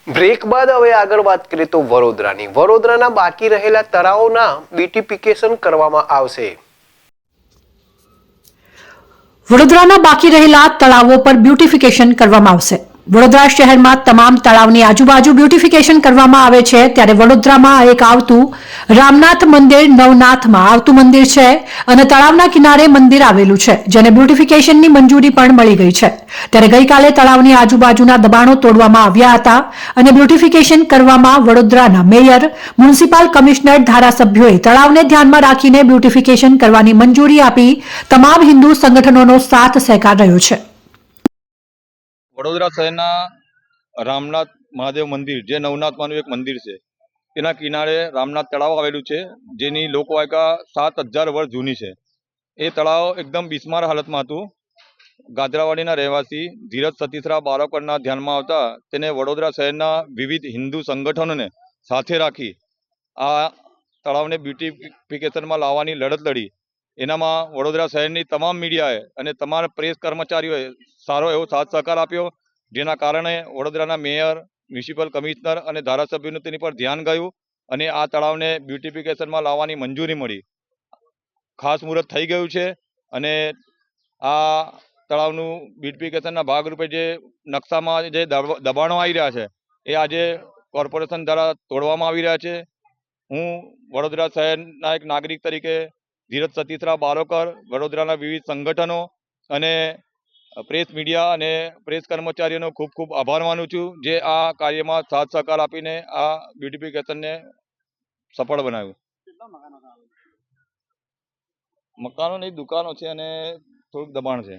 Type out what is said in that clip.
Break બાદ હવે આગળ વાત કરીએ તો વડોદરાના બાકી રહેલા તળાવોના બ્યુટિફિકેશન કરવામાં આવશે। વડોદરાના બાકી રહેલા તળાવો પર બ્યુટિફિકેશન કરવામાં આવશે। વડોદરા શહેરમાં તમામ તળાવની આજુબાજુ બ્યુટિફિકેશન કરવામાં આવે છે, ત્યારે વડોદરામાં એક આવતું રામનાથ મંદિર નવનાથમાં આવતું મંદિર છે અને તળાવના કિનારે મંદિર આવેલું છે, જેને બ્યુટિફિકેશનની મંજૂરી પણ મળી ગઈ છે। ત્યારે ગઈકાલે તળાવની આજુબાજુના દબાણો તોડવામાં આવ્યા હતા અને બ્યુટિફિકેશન કરવામાં વડોદરાના મેયર, મ્યુનિસિપલ કમિશનર, ધારાસભ્યોએ તળાવને ધ્યાનમાં રાખીને બ્યુટિફિકેશન કરવાની મંજૂરી આપી તમામ હિન્દુ સંગઠનોનો સાથ સહકાર રહ્યો છે। વડોદરા શહેરના રામનાથ મહાદેવ મંદિર, જે નવનાથમાંનું એક મંદિર છે, તેના કિનારે રામનાથ તળાવ આવેલું છે, જેની લોકવાયકા 7000 વર્ષ જૂની છે। એ તળાવ એકદમ બિસ્માર હાલતમાં હતું। ગાજરાવાડીના રહેવાસી ધીરજ સતીશરા બારોકરના ધ્યાનમાં આવતા તેને વડોદરા શહેરના વિવિધ હિન્દુ સંગઠનોને સાથે રાખી આ તળાવને બ્યુટિફિકેશનમાં લાવવાની લડત લડી। એનામાં વડોદરા શહેરની તમામ મીડિયાએ અને તમામ પ્રેસ કર્મચારીઓએ સારો એવો સાથ સહકાર આપ્યો, જેના કારણે વડોદરાના મેયર, મ્યુનિસિપલ કમિશનર અને ધારાસભ્યોનું તેની પર ધ્યાન ગયું અને આ તળાવને બ્યુટિફિકેશનમાં લાવવાની મંજૂરી મળી। ખાસ મુહૂર્ત થઈ ગયું છે અને આ તળાવનું બ્યુટિફિકેશનના ભાગરૂપે જે નકશામાં જે દબાણો આવી રહ્યા છે એ આજે કોર્પોરેશન દ્વારા તોડવામાં આવી રહ્યા છે। હું વડોદરા શહેરના એક નાગરિક તરીકે ધીરજ સતીશરા બારોકર, વડોદરાના વિવિધ સંગઠનો અને પ્રેસ મીડિયા અને પ્રેસ કર્મચારીઓનો ખૂબ ખૂબ આભાર માનું છું, જે આ કાર્યમાં સાથ સહકાર આપીને આ બ્યુટિફિકેશનને સફળ બનાવ્યું। મકાનો નહીં, દુકાનો છે અને થોડુંક દબાણ છે।